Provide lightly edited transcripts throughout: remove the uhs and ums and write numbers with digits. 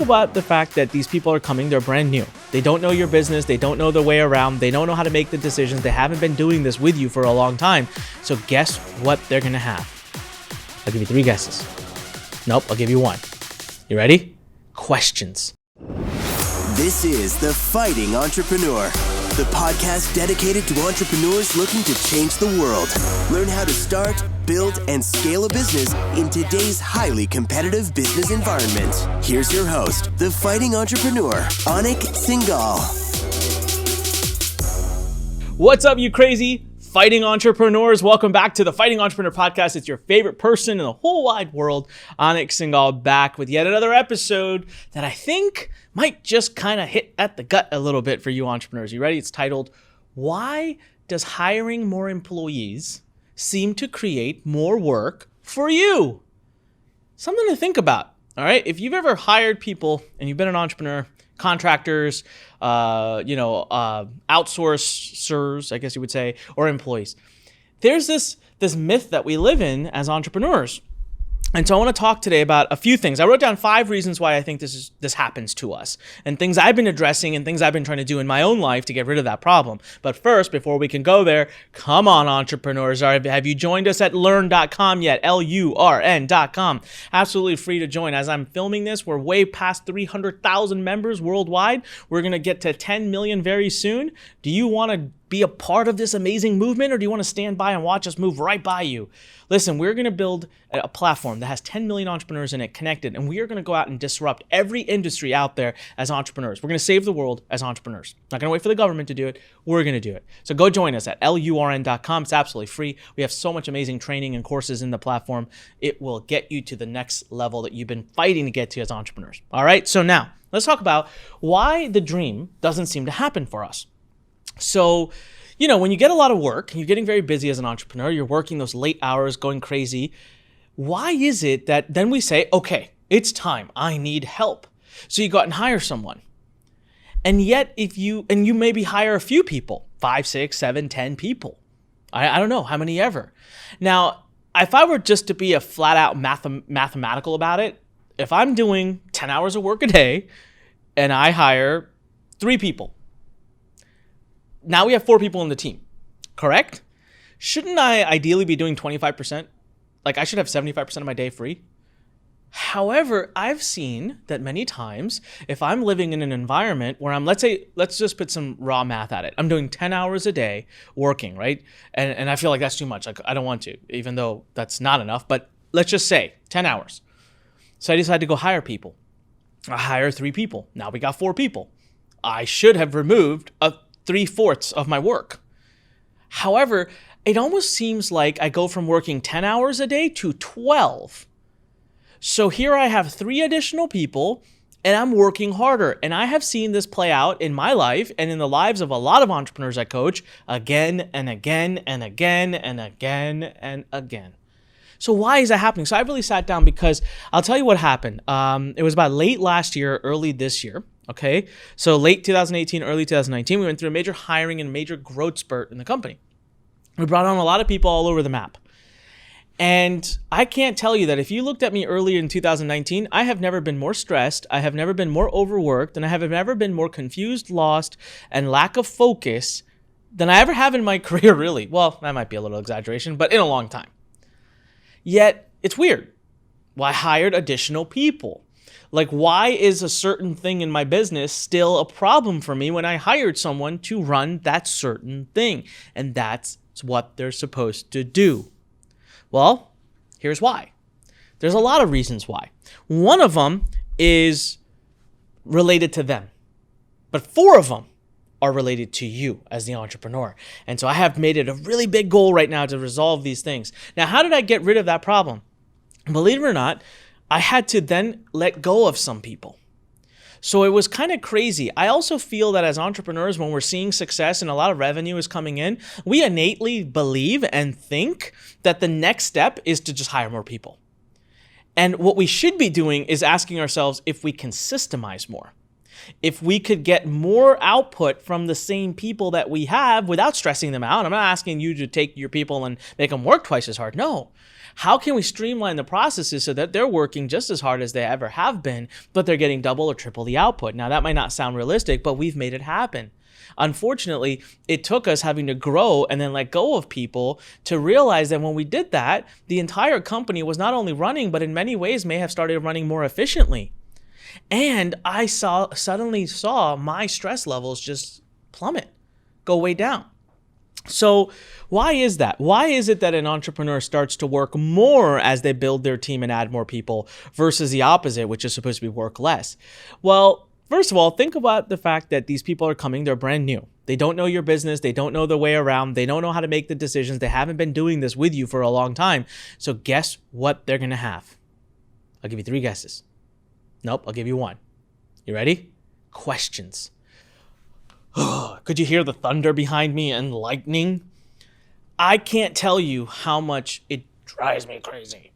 think about the fact that these people are coming, they're brand new. They don't know your business. They don't know their way around. They don't know how to make the decisions. They haven't been doing this with you for a long time. So guess what they're going to have? I'll give you 3 guesses. Nope, I'll give you 1. You ready? Questions. This is The Fighting Entrepreneur, the podcast dedicated to entrepreneurs looking to change the world. Learn how to start, build, and scale a business in today's highly competitive business environment. Here's your host, The Fighting Entrepreneur, Anik Singhal. What's up, you crazy fighting entrepreneurs? Welcome back to the Fighting Entrepreneur Podcast. It's your favorite person in the whole wide world, Anik Singhal, back with yet another episode that I think might just kind of hit at the gut a little bit for you entrepreneurs. You ready? It's titled, Why Does Hiring More Employees Seem to Create More Work for You? Something to think about, all right? If you've ever hired people and you've been an entrepreneur, contractors, outsourcers, I guess you would say, or employees. There's this myth that we live in as entrepreneurs. And so I want to talk today about a few things. I wrote down 5 reasons why I think this happens to us, and things I've been addressing and things I've been trying to do in my own life to get rid of that problem. But first, before we can go there, come on, entrepreneurs. Have you joined us at learn.com yet? LURN.com. Absolutely free to join. As I'm filming this, we're way past 300,000 members worldwide. We're going to get to 10 million very soon. Do you want to be a part of this amazing movement, or do you want to stand by and watch us move right by you? Listen, we're going to build a platform that has 10 million entrepreneurs in it connected, and we are going to go out and disrupt every industry out there as entrepreneurs. We're going to save the world as entrepreneurs. Not going to wait for the government to do it. We're going to do it. So go join us at LURN.com. It's absolutely free. We have so much amazing training and courses in the platform. It will get you to the next level that you've been fighting to get to as entrepreneurs. All right, so now let's talk about why the dream doesn't seem to happen for us. So, when you get a lot of work, you're getting very busy as an entrepreneur, you're working those late hours, going crazy. Why is it that then we say, okay, it's time, I need help. So you go out and hire someone. And yet you maybe hire a few people, 5, 6, 7, 10 people. I don't know how many ever. Now, if I were just to be a flat out mathematical about it, if I'm doing 10 hours of work a day and I hire 3 people, now we have 4 people in the team, correct? Shouldn't I ideally be doing 25%? Like I should have 75% of my day free. However, I've seen that many times if I'm living in an environment where let's just put some raw math at it. I'm doing 10 hours a day working, right? And I feel like that's too much. Like I don't want to, even though that's not enough, but let's just say 10 hours. So I decided to go hire people. I hire 3 people. Now we got 4 people. I should have removed 3/4 of my work. However, it almost seems like I go from working 10 hours a day to 12. So here I have 3 additional people and I'm working harder. And I have seen this play out in my life and in the lives of a lot of entrepreneurs I coach again and again and again and again and again. So why is that happening? So I really sat down because I'll tell you what happened. It was about late last year, early this year. Okay, so late 2018, early 2019, we went through a major hiring and a major growth spurt in the company. We brought on a lot of people all over the map. And I can't tell you that if you looked at me earlier in 2019, I have never been more stressed, I have never been more overworked, and I have never been more confused, lost, and lack of focus than I ever have in my career, really. Well, that might be a little exaggeration, but in a long time. Yet, it's weird. Well, I hired additional people. Like, why is a certain thing in my business still a problem for me when I hired someone to run that certain thing? And that's what they're supposed to do. Well, here's why. There's a lot of reasons why. One of them is related to them, but 4 of them are related to you as the entrepreneur. And so I have made it a really big goal right now to resolve these things. Now, how did I get rid of that problem? Believe it or not, I had to then let go of some people. So it was kind of crazy. I also feel that as entrepreneurs, when we're seeing success and a lot of revenue is coming in, we innately believe and think that the next step is to just hire more people. And what we should be doing is asking ourselves if we can systemize more. if we could get more output from the same people that we have without stressing them out. I'm not asking you to take your people and make them work twice as hard. No. How can we streamline the processes so that they're working just as hard as they ever have been, but they're getting double or triple the output? Now, that might not sound realistic, but we've made it happen. Unfortunately, it took us having to grow and then let go of people to realize that when we did that, the entire company was not only running, but in many ways may have started running more efficiently. And I suddenly saw my stress levels just plummet, go way down. So why is that? Why is it that an entrepreneur starts to work more as they build their team and add more people versus the opposite, which is supposed to be work less? Well, first of all, think about the fact that these people are coming, they're brand new. They don't know your business. They don't know the way around. They don't know how to make the decisions. They haven't been doing this with you for a long time. So guess what they're going to have? I'll give you 3 guesses. Nope, I'll give you 1. You ready? Questions. Could you hear the thunder behind me and lightning? I can't tell you how much it drives me crazy.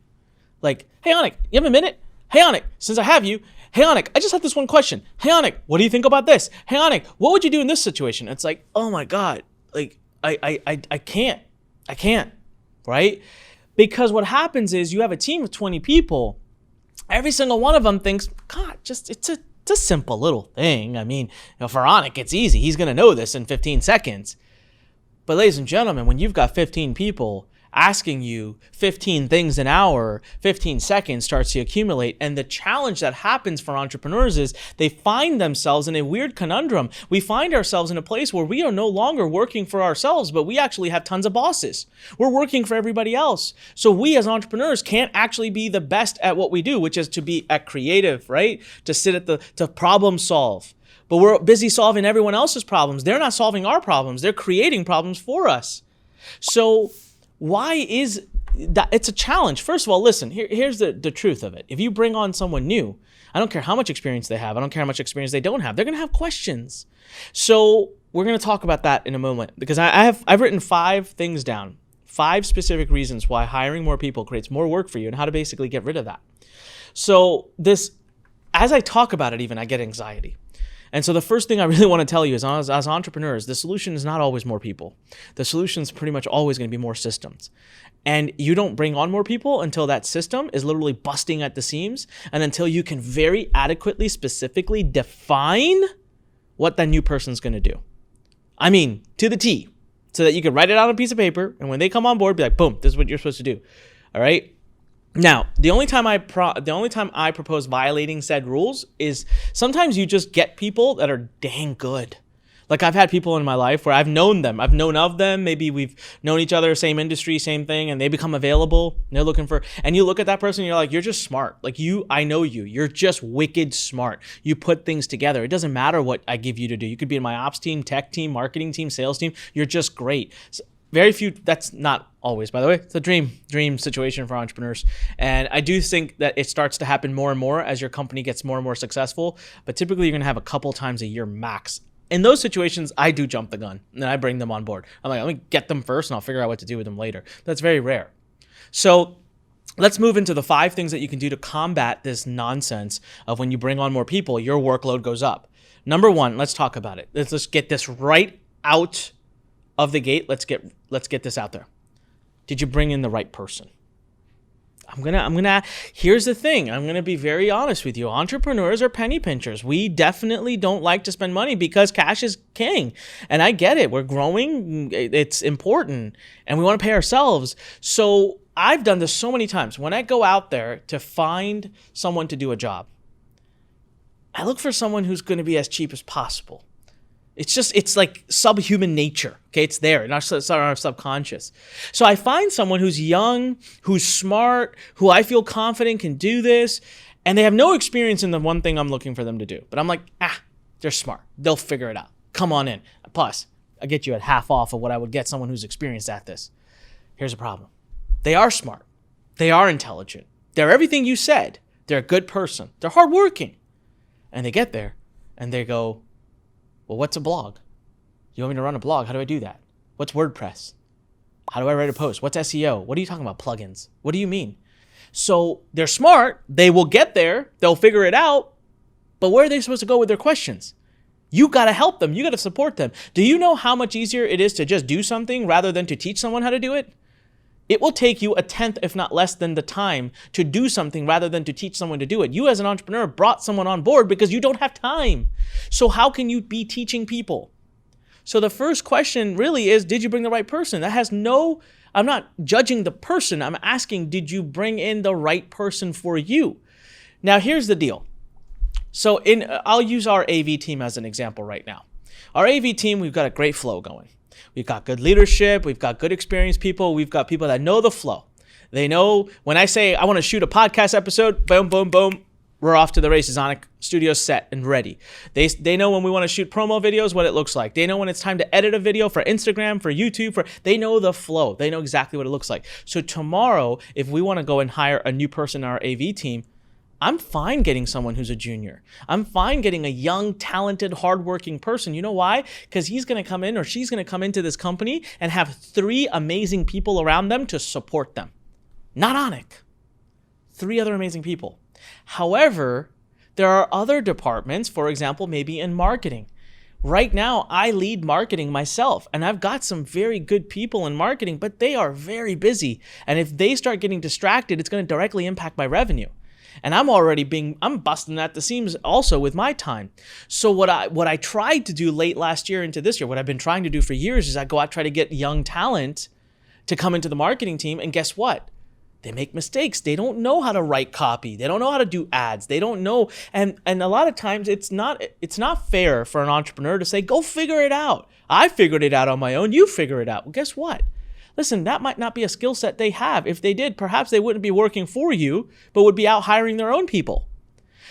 Like, hey, Anik, you have a minute? Hey, Anik, since I have you, hey, Anik, I just have this one question. Hey, Anik, what do you think about this? Hey, Anik, what would you do in this situation? It's like, oh my God, like, I can't, right? Because what happens is you have a team of 20 people. Every single one of them thinks, God, it's a simple little thing. I mean, for Anik, it's easy. He's going to know this in 15 seconds. But ladies and gentlemen, when you've got 15 people asking you 15 things an hour, 15 seconds starts to accumulate. And the challenge that happens for entrepreneurs is they find themselves in a weird conundrum. We find ourselves in a place where we are no longer working for ourselves, but we actually have tons of bosses. We're working for everybody else. So we as entrepreneurs can't actually be the best at what we do, which is to be a creative, right? To sit to problem solve. But we're busy solving everyone else's problems. They're not solving our problems. They're creating problems for us. So why is that? It's a challenge. First of all, listen, here's the truth of it. If you bring on someone new, I don't care how much experience they have. I don't care how much experience they don't have. They're going to have questions. So we're going to talk about that in a moment because I've written 5 things down, 5 specific reasons why hiring more people creates more work for you and how to basically get rid of that. So as I talk about it, even I get anxiety. And so the first thing I really want to tell you is as entrepreneurs, the solution is not always more people. The solution is pretty much always going to be more systems. And you don't bring on more people until that system is literally busting at the seams and until you can very adequately, specifically define what that new person's going to do. I mean, to the T, so that you can write it out on a piece of paper. And when they come on board, be like, boom, this is what you're supposed to do. All right. Now, the only time I propose violating said rules is sometimes you just get people that are dang good. Like I've had people in my life where I've known them. I've known of them. Maybe we've known each other, same industry, same thing, and they become available. And they're looking for, and you look at that person and you're like, you're just smart. Like I know you. You're just wicked smart. You put things together. It doesn't matter what I give you to do. You could be in my ops team, tech team, marketing team, sales team. You're just great. Very few, that's not always, by the way. It's a dream situation for entrepreneurs. And I do think that it starts to happen more and more as your company gets more and more successful. But typically you're going to have a couple times a year max. In those situations, I do jump the gun and I bring them on board. I'm like, let me get them first and I'll figure out what to do with them later. That's very rare. So let's move into the 5 things that you can do to combat this nonsense of when you bring on more people, your workload goes up. Number 1, let's talk about it. Let's get this right out of the gate. Let's get this out there. Did you bring in the right person? Here's the thing. I'm going to be very honest with you. Entrepreneurs are penny pinchers. We definitely don't like to spend money because cash is king. And I get it. We're growing. It's important. And we want to pay ourselves. So I've done this so many times. When I go out there to find someone to do a job, I look for someone who's going to be as cheap as possible. It's like subhuman nature. Okay, it's there in our subconscious. So I find someone who's young, who's smart, who I feel confident can do this, and they have no experience in the one thing I'm looking for them to do. But I'm like, they're smart. They'll figure it out. Come on in. Plus, I get you at half off of what I would get someone who's experienced at this. Here's the problem. They are smart. They are intelligent. They're everything you said. They're a good person. They're hardworking. And they get there, and they go, well, what's a blog? You want me to run a blog? How do I do that? What's WordPress? How do I write a post? What's SEO? What are you talking about? Plugins? What do you mean? So they're smart. They will get there. They'll figure it out. But where are they supposed to go with their questions? You got to help them. You got to support them. Do you know how much easier it is to just do something rather than to teach someone how to do it? It will take you a tenth, if not less than the time to do something rather than to teach someone to do it. You as an entrepreneur brought someone on board because you don't have time. So how can you be teaching people? So the first question really is, did you bring the right person? I'm not judging the person. I'm asking, did you bring in the right person for you? Now, here's the deal. So I'll use our AV team as an example right now. Our AV team, we've got a great flow going. We've got good leadership. We've got good experienced people. We've got people that know the flow. They know when I say I want to shoot a podcast episode, boom, boom, boom, we're off to the races. Onyx Studio set and ready. They know when we want to shoot promo videos, what it looks like. They know when it's time to edit a video for Instagram, for YouTube. They know the flow. They know exactly what it looks like. So tomorrow, if we want to go and hire a new person in our AV team, I'm fine getting someone who's a junior. I'm fine getting a young, talented, hardworking person. You know why? Because he's going to come in or she's going to come into this company and have 3 amazing people around them to support them. Not Onyx. 3 other amazing people. However, there are other departments, for example, maybe in marketing. Right now, I lead marketing myself, and I've got some very good people in marketing, but they are very busy. And if they start getting distracted, it's going to directly impact my revenue. And I'm busting at the seams also with my time. So what I tried to do late last year into this year, what I've been trying to do for years is I go out, try to get young talent to come into the marketing team. And guess what? They make mistakes. They don't know how to write copy. They don't know how to do ads. They don't know. And a lot of times it's not fair for an entrepreneur to say, go figure it out. I figured it out on my own. You figure it out. Well, guess what? Listen, that might not be a skill set they have. If they did, perhaps they wouldn't be working for you, but would be out hiring their own people.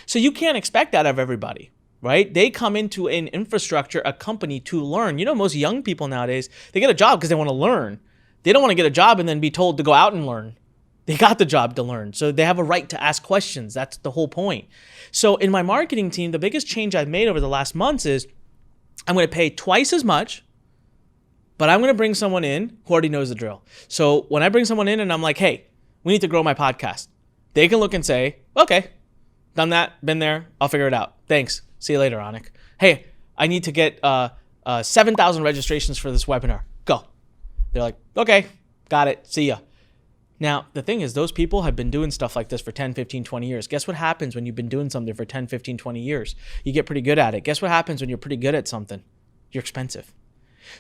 So you can't expect that of everybody, right? They come into an infrastructure, a company to learn. You know, most young people nowadays, they get a job because they want to learn. They don't want to get a job and then be told to go out and learn. They got the job to learn. So they have a right to ask questions. That's the whole point. So in my marketing team, the biggest change I've made over the last months is I'm going to pay twice as much, but I'm going to bring someone in who already knows the drill. So when I bring someone in and I'm like, hey, we need to grow my podcast, they can look and say, okay, done that, been there, I'll figure it out. Thanks. See you later, Onyx. Hey, I need to get 7,000 registrations for this webinar. Go. They're like, okay, got it. See ya. Now, the thing is, those people have been doing stuff like this for 10, 15, 20 years. Guess what happens when you've been doing something for 10, 15, 20 years? You get pretty good at it. Guess what happens when you're pretty good at something? You're expensive.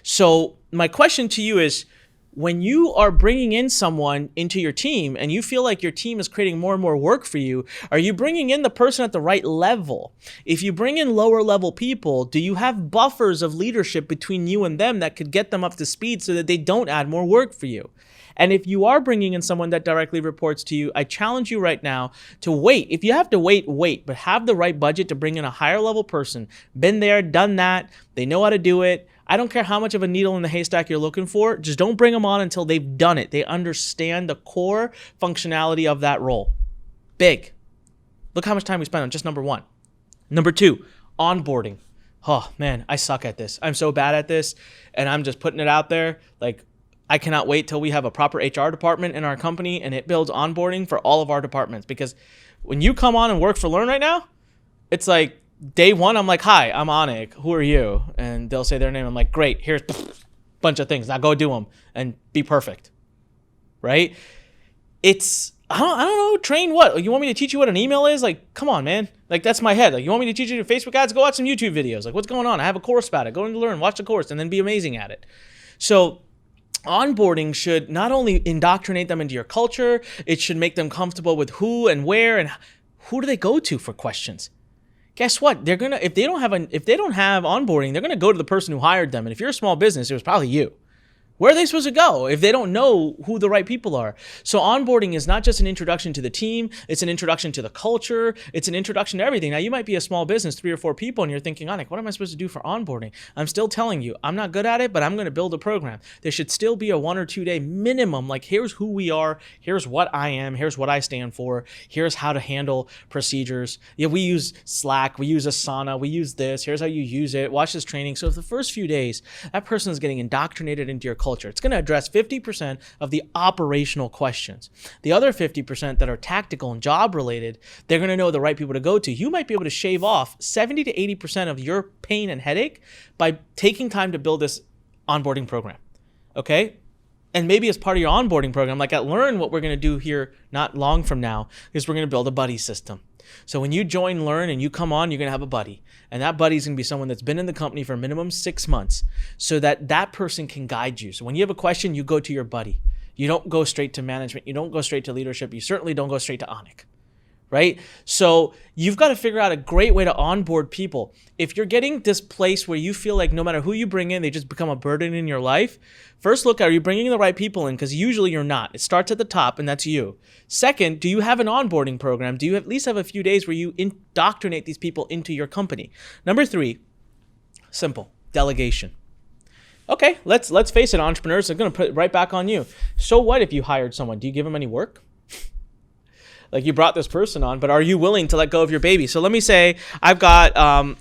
So my question to you is, when you are bringing in someone into your team and you feel like your team is creating more and more work for you, are you bringing in the person at the right level? If you bring in lower level people, do you have buffers of leadership between you and them that could get them up to speed so that they don't add more work for you? And if you are bringing in someone that directly reports to you, I challenge you right now to wait. If you have to wait, wait, but have the right budget to bring in a higher level person. Been there, done that. They know how to do it. I don't care how much of a needle in the haystack you're looking for. Just don't bring them on until they've done it. They understand the core functionality of that role. Big. Look how much time we spent on just number 1. Number 2, onboarding. Oh man, I suck at this. I'm so bad at this, and I'm just putting it out there. Like, I cannot wait till we have a proper HR department in our company and it builds onboarding for all of our departments. Because when you come on and work for Learn right now, it's like day 1, I'm like, hi, I'm Onyx. Who are you? And they'll say their name. I'm like, great, here's a bunch of things. Now go do them and be perfect. Right? It's, I don't know, train what? You want me to teach you what an email is? Like, come on, man. Like, that's my head. Like, you want me to teach you to Facebook ads? Go watch some YouTube videos. Like, what's going on? I have a course about it. Go and learn, watch the course, and then be amazing at it. So onboarding should not only indoctrinate them into your culture, it should make them comfortable with who and where and who do they go to for questions. Guess what? They're gonna, if they don't have onboarding, they're gonna go to the person who hired them. And if you're a small business, it was probably you. Where are they supposed to go if they don't know who the right people are? So onboarding is not just an introduction to the team, it's an introduction to the culture, it's an introduction to everything. Now, you might be a small business, 3 or 4 people, and you're thinking, Onyx, what am I supposed to do for onboarding? I'm still telling you, I'm not good at it, but I'm going to build a program. There should still be a 1 or 2 day minimum, like, here's who we are, here's what I am, here's what I stand for, here's how to handle procedures. Yeah, we use Slack, we use Asana, we use this, here's how you use it, watch this training. So if the first few days, that person is getting indoctrinated into your culture. It's going to address 50% of the operational questions. The other 50% that are tactical and job related, they're going to know the right people to go to. You might be able to shave off 70 to 80% of your pain and headache by taking time to build this onboarding program. Okay? And maybe as part of your onboarding program, like at Learn, what we're going to do here not long from now is we're going to build a buddy system. So when you join Learn and you come on, you're going to have a buddy. And that buddy is going to be someone that's been in the company for a minimum 6 months so that that person can guide you. So when you have a question, you go to your buddy. You don't go straight to management. You don't go straight to leadership. You certainly don't go straight to Anik. Right? So you've got to figure out a great way to onboard people. If you're getting this place where you feel like no matter who you bring in, they just become a burden in your life, first look, are you bringing the right people in? Because usually you're not. It starts at the top, and that's you. Second, do you have an onboarding program? Do you at least have a few days where you indoctrinate these people into your company? Number 3, simple, delegation. Okay, let's face it, entrepreneurs, I'm going to put it right back on you. So what if you hired someone? Do you give them any work? Like you brought this person on, but are you willing to let go of your baby? So let me say I've got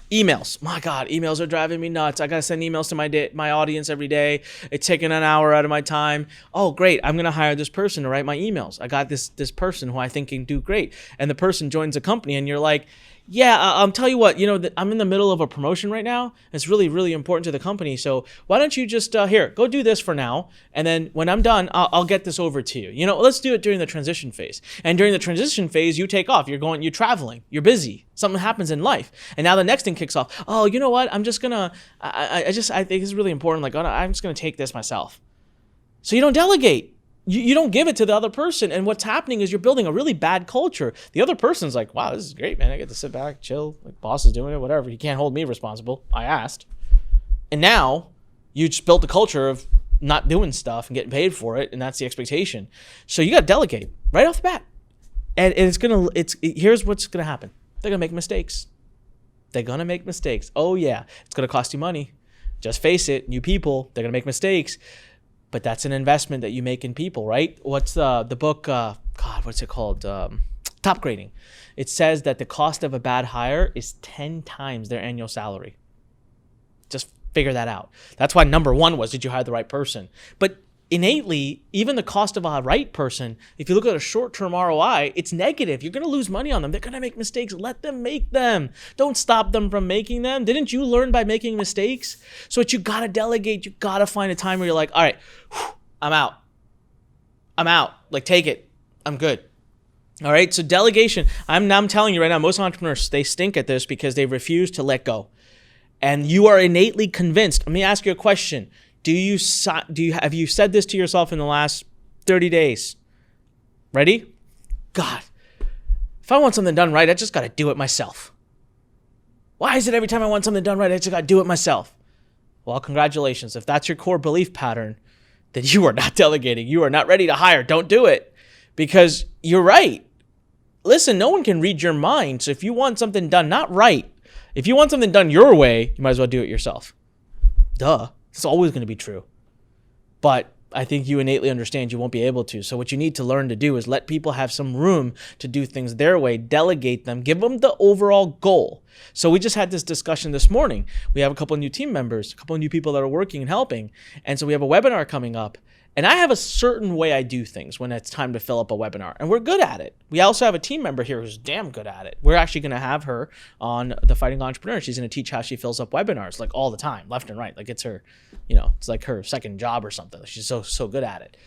emails. My God, emails are driving me nuts. I got to send emails to my audience every day. It's taking an hour out of my time. Oh, great. I'm going to hire this person to write my emails. I got this person who I think can do great. And the person joins a company and you're like, yeah, I'll tell you what, I'm in the middle of a promotion right now. It's really, really important to the company. So why don't you just, here, go do this for now. And then when I'm done, I'll get this over to you. Let's do it during the transition phase. And during the transition phase, you take off. You're traveling. You're busy. Something happens in life. And now the next thing kicks off. Oh, you know what? I'm just going to, I think it's really important. Like, I'm just going to take this myself. So you don't delegate. You don't give it to the other person. And what's happening is you're building a really bad culture. The other person's like, wow, this is great, man. I get to sit back, chill. Like, boss is doing it, whatever. He can't hold me responsible. I asked. And now you just built a culture of not doing stuff and getting paid for it. And that's the expectation. So you got to delegate right off the bat. And here's what's going to happen. They're going to make mistakes. They're going to make mistakes. Oh yeah. It's going to cost you money. Just face it. New people, they're going to make mistakes. But that's an investment that you make in people, right? What's the book, what's it called? Top Grading. It says that the cost of a bad hire is 10 times their annual salary. Just figure that out. That's why number 1 was, did you hire the right person? But innately, even the cost of a right person, if you look at a short-term ROI, it's negative. You're going to lose money on them. They're going to make mistakes. Let them make them. Don't stop them from making them. Didn't you learn by making mistakes? So what you got to delegate. You got to find a time where you're like, all right, I'm out. Like, take it. I'm good. All right. So delegation, I'm telling you right now, most entrepreneurs, they stink at this because they refuse to let go. And you are innately convinced. Let me ask you a question. Have you said this to yourself in the last 30 days? Ready? God, if I want something done right, I just got to do it myself. Why is it every time I want something done right, I just got to do it myself? Well, congratulations. If that's your core belief pattern, then you are not delegating. You are not ready to hire. Don't do it because you're right. Listen, no one can read your mind. So if you want something done not right, if you want something done your way, you might as well do it yourself. Duh. It's always going to be true. But I think you innately understand you won't be able to. So what you need to learn to do is let people have some room to do things their way, delegate them, give them the overall goal. So we just had this discussion this morning. We have a couple of new team members, a couple of new people that are working and helping. And so we have a webinar coming up. And I have a certain way I do things when it's time to fill up a webinar. And we're good at it. We also have a team member here who's damn good at it. We're actually going to have her on The Fighting Entrepreneur. She's going to teach how she fills up webinars like all the time, left and right. Like it's her, it's like her second job or something. She's so good at it.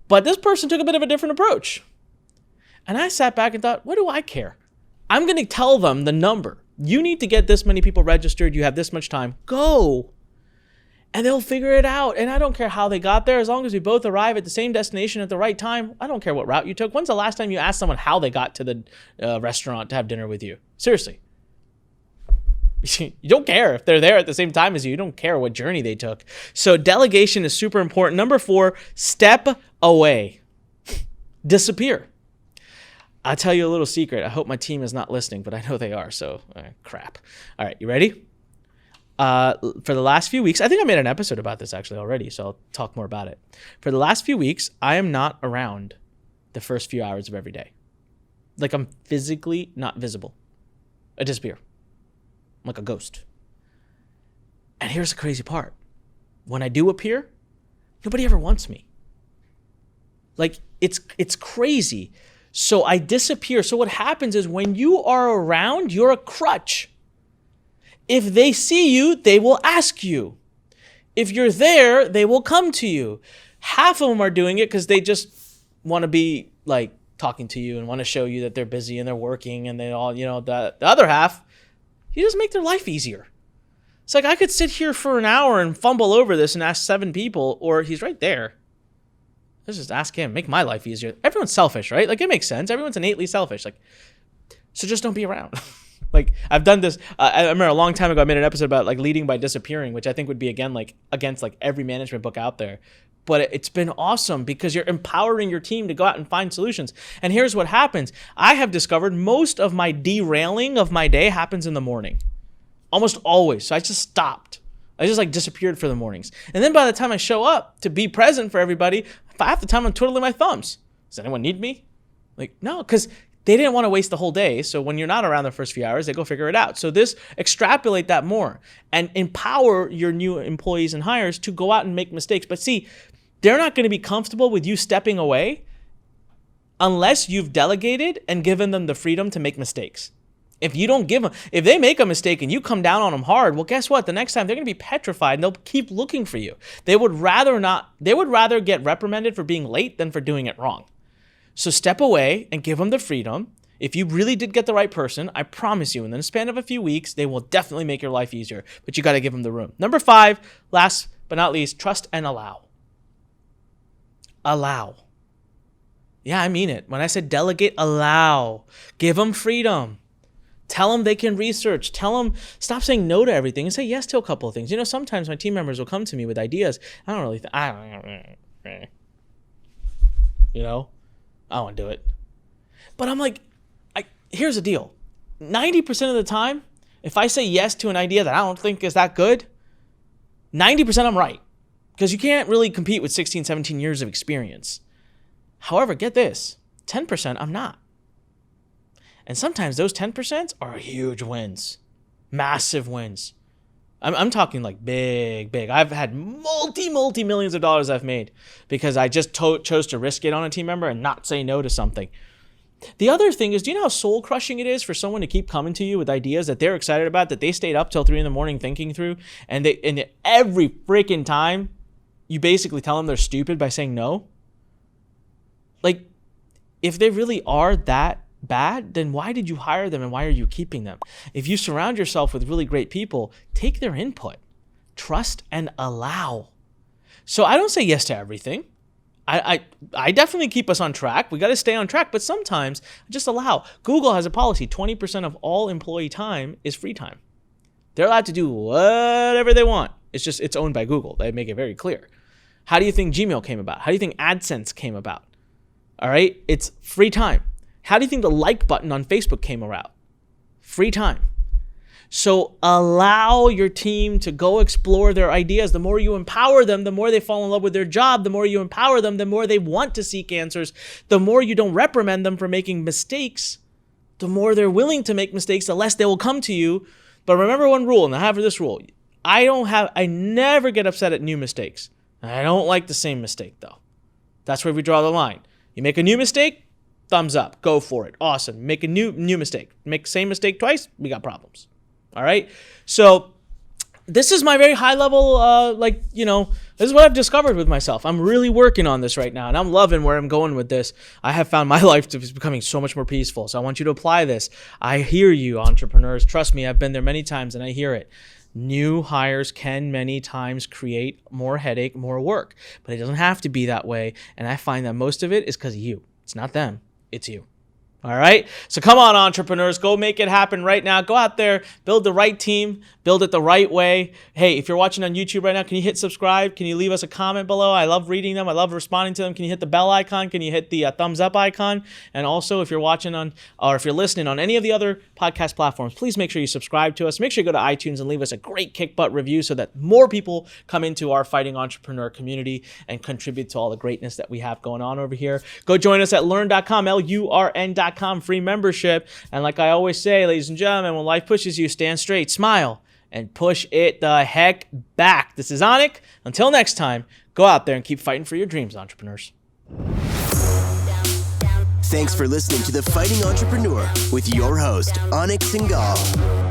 But this person took a bit of a different approach. And I sat back and thought, what do I care? I'm going to tell them the number. You need to get this many people registered. You have this much time. Go. And they'll figure it out. And I don't care how they got there. As long as we both arrive at the same destination at the right time, I don't care what route you took. When's the last time you asked someone how they got to the restaurant to have dinner with you? Seriously. You don't care if they're there at the same time as you. You don't care what journey they took. So delegation is super important. Number 4, step away. Disappear. I'll tell you a little secret. I hope my team is not listening, but I know they are. So crap. All right, you ready? For the last few weeks, I think I made an episode about this actually already, so I'll talk more about it. For the last few weeks, I am not around the first few hours of every day. Like I'm physically not visible. I disappear. I'm like a ghost. And here's the crazy part. When I do appear, Nobody ever wants me. Like, it's crazy. So I disappear. So what happens is when you are around, you're a crutch. If they see you, they will ask you. If you're there, they will come to you. Half of them are doing it because they just want to be like talking to you and want to show you that they're busy and they're working and they all, the other half, you just make their life easier. It's like I could sit here for an hour and fumble over this and ask 7 people, or he's right there. Let's just ask him, make my life easier. Everyone's selfish, right? Like, it makes sense. Everyone's innately selfish. Like, so just don't be around. Like, I've done this. I remember a long time ago, I made an episode about like leading by disappearing, which I think would be again, like against like every management book out there. But it's been awesome because you're empowering your team to go out and find solutions. And here's what happens. I have discovered most of my derailing of my day happens in the morning. Almost always. So I just stopped. I just like disappeared for the mornings. And then by the time I show up to be present for everybody, half the time I'm twiddling my thumbs. Does anyone need me? Like, no, because they didn't want to waste the whole day. So when you're not around the first few hours, they go figure it out. So extrapolate that more and empower your new employees and hires to go out and make mistakes. But see, they're not going to be comfortable with you stepping away unless you've delegated and given them the freedom to make mistakes. If you don't give them, if they make a mistake and you come down on them hard, well, guess what? The next time they're going to be petrified and they'll keep looking for you. They would rather get reprimanded for being late than for doing it wrong. So step away and give them the freedom. If you really did get the right person, I promise you, in the span of a few weeks, they will definitely make your life easier, but you got to give them the room. Number 5, last but not least, trust and allow. Allow. Yeah, I mean it. When I said delegate, allow. Give them freedom. Tell them they can research. Tell them, stop saying no to everything and say yes to a couple of things. Sometimes my team members will come to me with ideas. I don't want to do it. But I'm like, here's the deal. 90% of the time, if I say yes to an idea that I don't think is that good, 90% I'm right. Because you can't really compete with 16, 17 years of experience. However, get this, 10% I'm not. And sometimes those 10% are huge wins, massive wins. I'm talking like big. I've had multi-millions of dollars I've made because I just chose to risk it on a team member and not say no to something. The other thing is, do you know how soul crushing it is for someone to keep coming to you with ideas that they're excited about, that they stayed up till 3 a.m. thinking through, and every freaking time you basically tell them they're stupid by saying no? Like, if they really are that bad, then why did you hire them and why are you keeping them? If you surround yourself with really great people, take their input, trust and allow. So I don't say yes to everything. I definitely keep us on track. We got to stay on track, but sometimes just allow. Google has a policy, 20% of all employee time is free time. They're allowed to do whatever they want. It's owned by Google. They make it very clear. How do you think Gmail came about? How do you think AdSense came about? All right, it's free time. How do you think the like button on Facebook came about? Free time. So allow your team to go explore their ideas. The more you empower them, the more they fall in love with their job. The more you empower them, the more they want to seek answers. The more you don't reprimand them for making mistakes, the more they're willing to make mistakes, the less they will come to you. But remember one rule, and I have this rule. I never get upset at new mistakes. I don't like the same mistake though. That's where we draw the line. You make a new mistake, thumbs up, go for it. Awesome. Make a new mistake. Make the same mistake twice, we got problems. All right. So this is my very high level, this is what I've discovered with myself. I'm really working on this right now and I'm loving where I'm going with this. I have found my life to be becoming so much more peaceful. So I want you to apply this. I hear you, entrepreneurs. Trust me, I've been there many times and I hear it. New hires can many times create more headache, more work, but it doesn't have to be that way. And I find that most of it is because of you. It's not them. It's you. All right. So come on, entrepreneurs, go make it happen right now. Go out there, build the right team, build it the right way. Hey, if you're watching on YouTube right now, can you hit subscribe? Can you leave us a comment below? I love reading them. I love responding to them. Can you hit the bell icon? Can you hit the thumbs up icon? And also, if you're watching if you're listening on any of the other podcast platforms, please make sure you subscribe to us. Make sure you go to iTunes and leave us a great kick butt review so that more people come into our Fighting Entrepreneur community and contribute to all the greatness that we have going on over here. Go join us at learn.com, LURN.com, free membership. And like I always say, ladies and gentlemen, when life pushes you, stand straight, smile, and push it the heck back. This is Anik. Until next time, go out there and keep fighting for your dreams, entrepreneurs. Thanks for listening to The Fighting Entrepreneur with your host, Anik Singhal.